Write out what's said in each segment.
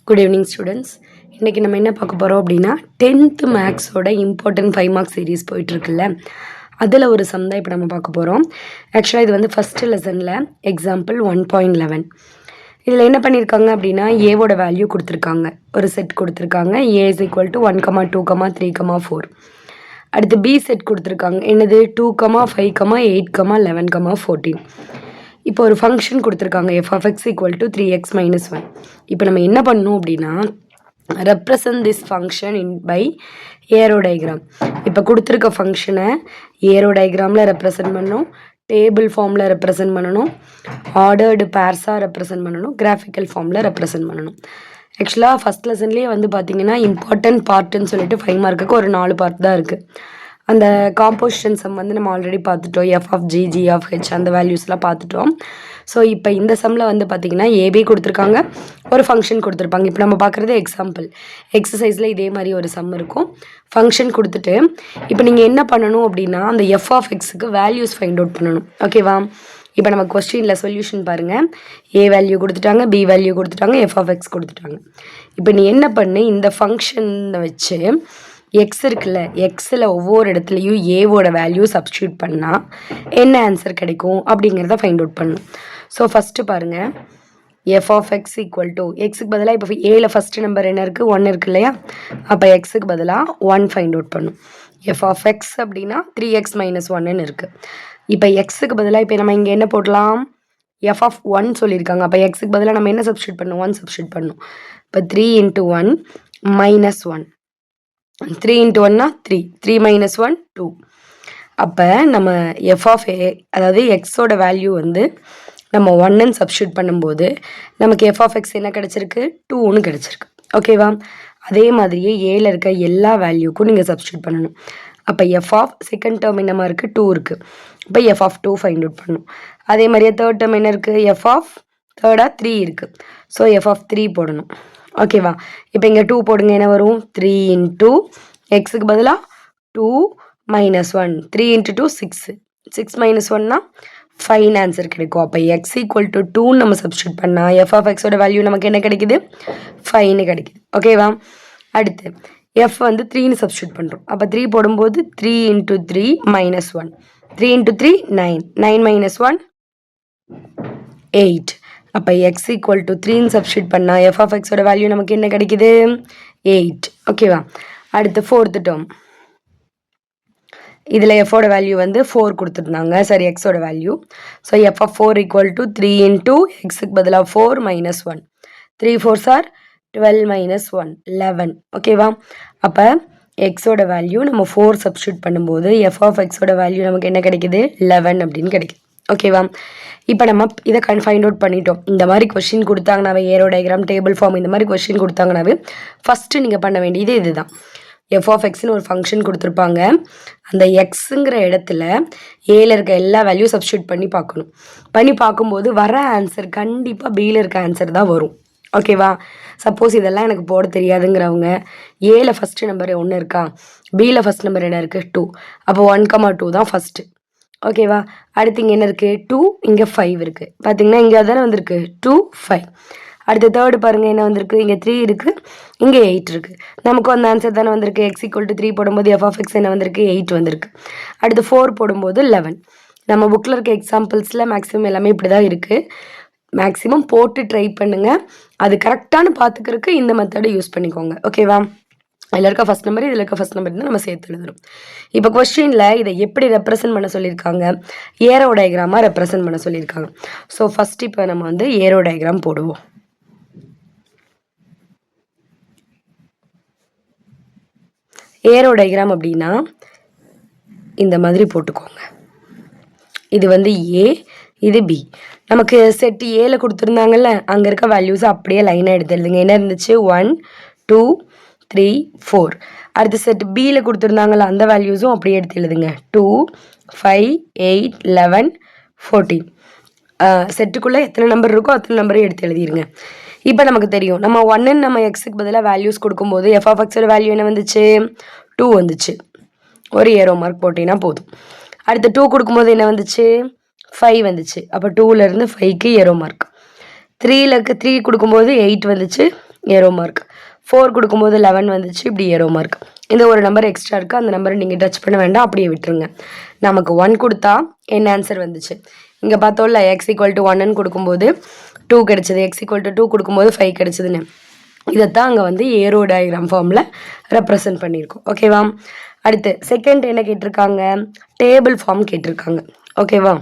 Good evening students. இன்றைக்கி நம்ம என்ன பார்க்க போகிறோம் அப்படின்னா 10th மேக்ஸோட இம்பார்ட்டன்ட் 5 மார்க்ஸ் சீரீஸ் போயிட்டுருக்குல்ல, அதில் ஒரு சம் தான் இப்போ நம்ம பார்க்க போகிறோம். ஆக்சுவலாக இது வந்து ஃபஸ்ட்டு லெசனில் எக்ஸாம்பிள் 1.11. இதில் என்ன பண்ணியிருக்காங்க அப்படின்னா ஏவோட வேல்யூ கொடுத்துருக்காங்க, ஒரு செட் கொடுத்துருக்காங்க. ஏ இஸ் ஈக்குவல் டு 1, 2, 3, 4. அடுத்து பி செட் கொடுத்துருக்காங்க, என்னது 2, 5, 8, 11, 14. இப்போ ஒரு ஃபங்க்ஷன் கொடுத்துருக்காங்க F of X equal to 3x - 1. இப்போ நம்ம என்ன பண்ணணும் அப்படின்னா represent this function by arrow diagram. இப்போ கொடுத்துருக்க ஃபங்க்ஷனை ஏரோ டயக்ராமில் ரெப்ரசன்ட் பண்ணணும், டேபிள் ஃபார்மில் ரெப்ரசன்ட் பண்ணணும், ஆர்டர்டு பேர்ஸாக ரெப்ரசன்ட் பண்ணணும், கிராஃபிக்கல் ஃபார்மில் ரெப்ரசன்ட் பண்ணணும். ஆக்சுவலாக ஃபஸ்ட் லெசன்லேயே வந்து பார்த்திங்கன்னா இம்பார்ட்டன்ட் பார்ட்டுன்னு சொல்லிட்டு 5 மார்க்குக்கு ஒரு 4 பார்ட் தான் இருக்குது. அந்த காம்போசிஷன் சம் வந்து நம்ம ஆல்ரெடி பார்த்துட்டோம், F of G, G of H, அந்த வேல்யூஸ்லாம் பார்த்துட்டோம். ஸோ இப்போ இந்த சம்மில் வந்து பார்த்திங்கன்னா ஏபி கொடுத்துருக்காங்க, ஒரு ஃபங்க்ஷன் கொடுத்துருப்பாங்க. இப்போ நம்ம பார்க்குறது எக்ஸாம்பிள். எக்ஸசைஸில் இதே மாதிரி ஒரு சம் இருக்கும், ஃபங்க்ஷன் கொடுத்துட்டு இப்போ நீங்கள் என்ன பண்ணணும் அப்படின்னா அந்த எஃப் ஆஃப் எக்ஸுக்கு வேல்யூஸ் ஃபைண்ட் அவுட் பண்ணணும். ஓகேவா? இப்போ நம்ம கொஸ்டினில் சொல்யூஷன் பாருங்கள். ஏ வேல்யூ கொடுத்துட்டாங்க, பி வேல்யூ கொடுத்துட்டாங்க, எஃப் ஆஃப் எக்ஸ் கொடுத்துட்டாங்க. இப்போ நீ என்ன பண்ணு, இந்த ஃபங்க்ஷனை வச்சு எக்ஸ் இருக்குல்ல, எக்ஸில் ஒவ்வொரு இடத்துலையும் ஏவோட வேல்யூ சப்ஸ்டியூட் பண்ணால் என்ன ஆன்சர் கிடைக்கும் அப்படிங்கிறத ஃபைண்ட் அவுட் பண்ணணும். ஸோ ஃபஸ்ட்டு பாருங்கள், F of X equal to எக்ஸுக்கு பதிலாக இப்போ ஏல ஃபஸ்ட்டு நம்பர் என்ன இருக்குது, 1 இருக்குது இல்லையா? அப்போ எக்ஸுக்கு பதிலாக 1 ஃபைண்ட் அவுட் பண்ணும். எஃப் ஆஃப் எக்ஸ் அப்படின்னா 3x - 1ன்னு இருக்குது. இப்போ எக்ஸுக்கு பதிலாக இப்போ நம்ம இங்கே என்ன போடலாம், எஃப் ஆஃப் 1 சொல்லியிருக்காங்க. அப்போ எக்ஸுக்கு பதிலாக நம்ம என்ன சப்ஸ்டியூட் பண்ணணும், 1 சப்ஸ்டியூட் பண்ணணும். இப்போ 3 × 1 - 1. 3 × 1 3, 3 - 1 2. அப்போ நம்ம எஃப் ஆஃப் ஏ, அதாவது எக்ஸோட வேல்யூ வந்து நம்ம 1ன்னு சப்ஸ்டியூட் பண்ணும்போது நமக்கு எஃப் ஆஃப் எக்ஸ் என்ன கிடச்சிருக்கு, 2ன்னு கிடச்சிருக்கு. ஓகேவா? அதே மாதிரியே ஏல இருக்க எல்லா வேல்யூக்கும் நீங்கள் சப்ஸ்டியூட் பண்ணணும். அப்போ எஃப் ஆஃப் செகண்ட் டேர்ம் என்னமா இருக்குது, 2 இருக்குது. இப்போ எஃப் ஆஃப் 2 ஃபைண்ட் அவுட் பண்ணணும். அதே மாதிரியே தேர்ட் டேர்ம் என்ன இருக்குது, எஃப் ஆஃப் தேர்டாக 3 இருக்குது. ஸோ எஃப் ஆஃப் 3 போடணும். ஓகேவா? இப்போ இங்கே 2 போடுங்க, என்ன வரும், 3 × எக்ஸுக்கு பதிலாக 2 - 1. 3 × 2 6, 6 - 1னா 5 ஆன்சர் கிடைக்கும். அப்போ எக்ஸ் ஈக்குவல் டு 2 நம்ம சப்ஸ்டியூட் பண்ணால் எஃப் ஆஃப் எக்ஸோட வேல்யூ நமக்கு என்ன கிடைக்குது, 5ன்னு கிடைக்குது. ஓகேவா? அடுத்து எஃப் வந்து 3ன்னு சப்ஸ்டியூட் பண்ணுறோம். அப்போ 3 போடும்போது 3 × 3 - 1. 3 × 3 9, 9 - 1 8. அப்போ எக்ஸ் ஈக்குவல் டு 3ன்னு சப்ஸ்டியூட் பண்ணால் எஃப் ஆஃப் எக்ஸோட வேல்யூ நமக்கு என்ன கிடைக்குது, 8. ஓகேவா? அடுத்து ஃபோர்த்து டேர்ம். இதில் எஃபோட வேல்யூ வந்து 4 கொடுத்துருந்தாங்க, சரி எக்ஸோட வேல்யூ. So F of 4 equal to 3 × எக்ஸுக்கு பதிலாக 4 - 1. 3 4s are 12 - 1 11. ஓகேவா? அப்போ எக்ஸோட வேல்யூ நம்ம 4 சப்ஸ்டியூட் பண்ணும்போது எஃப் ஆஃப் எக்ஸோட வேல்யூ நமக்கு என்ன கிடைக்குது, 11 அப்படின்னு கிடைக்குது. ஓகேவா? இப்போ நம்ம இதை ஃபைண்ட் அவுட் பண்ணிட்டோம். இந்த மாதிரி கொஸ்டின் கொடுத்தாங்கனாவே ஏரோ டயக்ராம், டேபிள் ஃபார்ம், இந்த மாதிரி கொஸ்டின் கொடுத்தாங்கனாவே ஃபஸ்ட்டு நீங்கள் பண்ண வேண்டியது இதுதான். எஃப் ஆஃப் எக்ஸ்னு ஒரு ஃபங்க்ஷன் கொடுத்துருப்பாங்க, அந்த எக்ஸுங்கிற இடத்துல ஏல இருக்க எல்லா வேல்யூ சப்ஸ்டியூட் பண்ணி பார்க்கணும். பண்ணி பார்க்கும்போது வர ஆன்சர் கண்டிப்பாக பியில் இருக்க ஆன்சர் தான் வரும். ஓகேவா? சப்போஸ் இதெல்லாம் எனக்கு போட தெரியாதுங்கிறவங்க ஏல ஃபஸ்ட்டு நம்பர் 1 இருக்கா, பியில் ஃபஸ்ட் நம்பர் என்ன இருக்குது, 2. அப்போ 1, 2 தான் ஃபஸ்ட்டு. ஓகேவா? அடுத்து இங்கே என்ன இருக்குது, 2, இங்கே 5 இருக்குது. பார்த்தீங்கன்னா இங்கே தானே வந்திருக்கு 2 5. அடுத்து தேர்டு பாருங்கள், என்ன வந்திருக்கு, இங்கே 3 இருக்குது, இங்கே 8 இருக்குது. நமக்கு அந்த ஆன்சர் தானே வந்திருக்கு. எக்ஸ் ஈக்குவல் டு 3 போடும்போது எஃப் ஆஃப் எக்ஸ் என்ன வந்திருக்கு, 8 வந்திருக்கு. அடுத்து 4 போடும்போது 11. நம்ம புக்கில் இருக்க எக்ஸாம்பிள்ஸில் மேக்ஸிமம் எல்லாமே இப்படி தான் இருக்குது. மேக்ஸிமம் போட்டு ட்ரை பண்ணுங்கள். அது கரெக்டானு பார்த்துக்கிறதுக்கு இந்த மெத்தடை யூஸ் பண்ணிக்கோங்க. ஓகேவா? இதில் இருக்க ஃபஸ்ட் நம்பர், இதில் இருக்க ஃபஸ்ட் நம்பர் தான் நம்ம சேர்த்து எழுதணும். இப்போ கொஸ்டினில் இதை எப்படி ரெப்ரசன்ட் பண்ண சொல்லியிருக்காங்க, ஏரோ டயக்ராமாக ரெப்ரசன்ட் பண்ண சொல்லியிருக்காங்க. ஸோ ஃபஸ்ட் இப்போ நம்ம வந்து ஏரோ டயக்ராம் போடுவோம். ஏரோ டயக்ராம் அப்படின்னா இந்த மாதிரி போட்டுக்கோங்க. இது வந்து ஏ, இது பி. நமக்கு செட்டு ஏல கொடுத்துருந்தாங்கல்ல, அங்கே இருக்க வேல்யூஸை அப்படியே லைனாக எடுத்து எழுதுங்க. என்ன இருந்துச்சு, 1 2 3 4. அடுத்த செட் பியில் கொடுத்துருந்தாங்கல்ல, அந்த வேல்யூஸும் அப்படியே எடுத்து எழுதுங்க. 2 5 8 11 14. செட்டுக்குள்ளே எத்தனை நம்பர் இருக்கோ அத்தனை நம்பரையும் எடுத்து எழுதிருங்க. இப்போ நமக்கு தெரியும், நம்ம 1ன்னு நம்ம எக்ஸுக்கு பதிலாக வேல்யூஸ் கொடுக்கும்போது எஃப் ஆஃப் எக்ஸோட வேல்யூ என்ன வந்துச்சு, 2 வந்துச்சு. ஒரு ஏரோ மார்க் போட்டிங்கன்னா போதும். அடுத்து 2 கொடுக்கும்போது என்ன வந்துச்சு, 5 வந்துச்சு. அப்போ 2லேருந்து 5க்கு ஏரோ மார்க். 3 கொடுக்கும்போது 8 வந்துச்சு, ஏரோ மார்க். 4 கொடுக்கும்போது 11 வந்துச்சு, இப்படி ஏரோ மார்க். இந்த ஒரு நம்பர் எக்ஸ்ட்ரா இருக்குது, அந்த நம்பரை நீங்கள் டச் பண்ண வேண்டாம், அப்படியே விட்டுருங்க. நமக்கு 1 கொடுத்தா என்ன ஆன்சர் வந்துச்சு? இங்கே பார்த்தோம்ல எக்ஸ் ஈக்குவல் டு 1ன்னு கொடுக்கும்போது 2 கிடச்சிது, எக்ஸ் ஈக்குவல் டு 2 கொடுக்கும்போது 5 கிடச்சிதுன்னு. இதைத்தான் அங்கே வந்து ஏரோ டயக்ராம் ஃபார்மில் ரெப்ரசன்ட் பண்ணியிருக்கோம். ஓகேவா? அடுத்து செகண்ட் என்ன கேட்டிருக்காங்க? டேபிள் ஃபார்ம் கேட்டிருக்காங்க. ஓகேவா?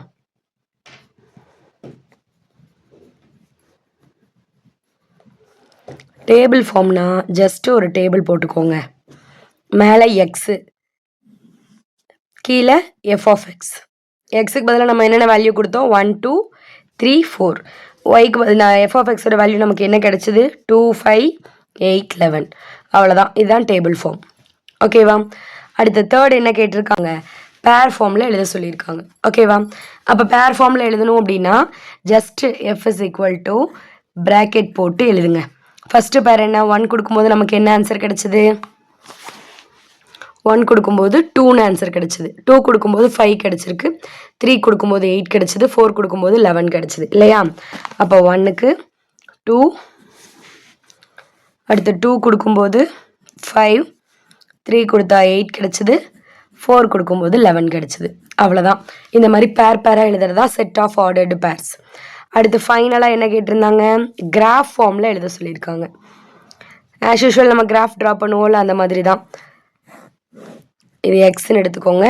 டேபிள் ஃபார்ம்னா ஜஸ்ட் ஒரு டேபிள் போட்டுக்கோங்க. மேலே எக்ஸு, கீழே எஃப் ஆஃப் எக்ஸ். எக்ஸுக்கு பதிலாக நம்ம என்னென்ன வேல்யூ கொடுத்தோம்? 1 2 3 4. ஒய்க்கு பதில் எஃப் ஆஃப் எக்ஸோட வேல்யூ நமக்கு என்ன கிடச்சிது? 2 5 8 11. அவ்வளோதான், இதுதான் டேபிள் ஃபார்ம். ஓகேவா? அடுத்த தேர்ட் என்ன கேட்டிருக்காங்க? பேர் ஃபார்மில் எழுத சொல்லியிருக்காங்க. ஓகேவா? அப்போ பேர் ஃபார்மில் எழுதணும் அப்படின்னா just F is equal to bracket போட்டு எழுதுங்க. ஃபஸ்ட்டு பேர் என்ன? 1 கொடுக்கும்போது நமக்கு என்ன ஆன்சர் கிடச்சிது? 1 கொடுக்கும்போது 2ன்னு ஆன்சர் கிடச்சிது. 2 கொடுக்கும்போது 5 கிடச்சிருக்கு. 3 கொடுக்கும்போது 8 கிடச்சிது. 4 கொடுக்கும்போது 11 கிடச்சிது இல்லையா? அப்போ 1க்கு 2, அடுத்து 2 கொடுக்கும்போது 5, 3 கொடுத்தா 8 கிடச்சிது. 4 கொடுக்கும்போது 11 கிடச்சிது. அவ்வளோதான். இந்த மாதிரி பேராக எழுதுறதா செட் ஆஃப் ஆர்டர்டு பேர்ஸ். அடுத்து ஃபைனலாக என்ன கேட்டிருந்தாங்க? கிராஃப் ஃபார்மில் எழுத சொல்லியிருக்காங்க. ஆஸ் யூஷுவல் நம்ம கிராஃப் ட்ரா பண்ணுவோம்ல, அந்த மாதிரி தான். இது எக்ஸ்ன்னு எடுத்துக்கோங்க,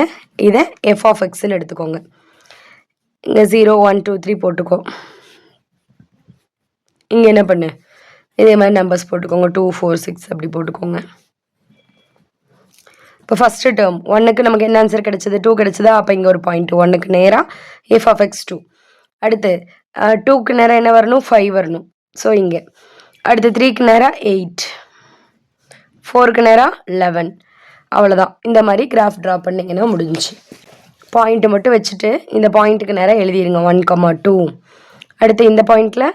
இதை எஃப் ஆஃப் எக்ஸ்ன்னு எடுத்துக்கோங்க. இங்கே 0 1 2 3 போட்டுக்கோ. இங்கே என்ன பண்ணு? இதே மாதிரி நம்பர்ஸ் போட்டுக்கோங்க. 2 4 6 அப்படி போட்டுக்கோங்க. இப்போ ஃபஸ்ட்டு டேர்ம் 1க்கு நமக்கு என்ன ஆன்சர் கிடச்சிது? 2 கிடச்சிதா? அப்போ இங்கே ஒரு பாயிண்ட். 1க்கு நேராக எஃப் ஆஃப் எக்ஸ் 2. அடுத்து 2க்கு நேராக என்ன வரணும்? 5 வரணும். ஸோ இங்கே அடுத்து 3க்கு நேராக 8, 4க்கு நேராக 11. அவ்வளோதான். இந்த மாதிரி கிராஃப் ட்ரா பண்ணிங்கன்னா முடிஞ்சிச்சு. பாயிண்ட்டை மட்டும் வச்சுட்டு இந்த பாயிண்ட்டுக்கு நேராக எழுதிடுங்க 1,2. அடுத்து இந்த பாயிண்டில்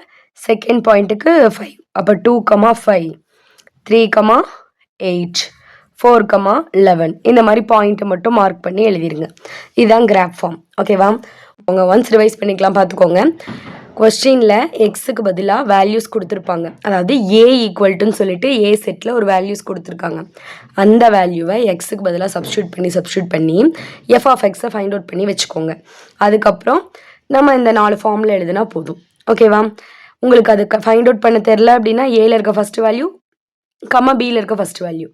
செகண்ட் பாயிண்ட்டுக்கு 5. அப்போ 2,5, 3,8, 4,11. இந்த மாதிரி பாயிண்ட்டை மட்டும் மார்க் பண்ணி எழுதிடுங்க. இதுதான் கிராஃப் ஃபார்ம். ஓகேவா? உங்க ஒன்ஸ் ரிவைஸ் பண்ணிக்கலாம், பார்த்துக்கோங்க. கொஸ்டினில் எக்ஸுக்கு பதிலாக வேல்யூஸ் கொடுத்துருப்பாங்க. அதாவது ஏ ஈக்குவல்ட்டுன்னு சொல்லிட்டு ஏ செட்டில் ஒரு வேல்யூஸ் கொடுத்துருக்காங்க. அந்த வேல்யூவை எக்ஸுக்கு பதிலாக சப்ஸ்டியூட் பண்ணி எஃப் ஆஃப் எக்ஸை ஃபைண்ட் அவுட் பண்ணி வச்சுக்கோங்க. அதுக்கப்புறம் நம்ம இந்த 4 ஃபார்மில் எழுதுனா போதும். ஓகேவா? உங்களுக்கு அதுக்கு ஃபைண்ட் அவுட் பண்ண தெரில அப்படின்னா ஏல இருக்க ஃபஸ்ட் வேல்யூ கம்மா பியில் இருக்க ஃபஸ்ட் வேல்யூ,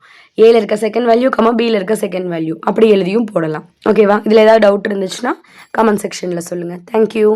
ஏல இருக்க செகண்ட் வேல்யூ கம்மா பியில் இருக்க செகண்ட் வேல்யூ, அப்படி எழுதியும் போடலாம். ஓகேவா? இதில் ஏதாவது டவுட் இருந்துச்சுன்னா கமெண்ட் செக்ஷனில் சொல்லுங்கள். தேங்க்யூ.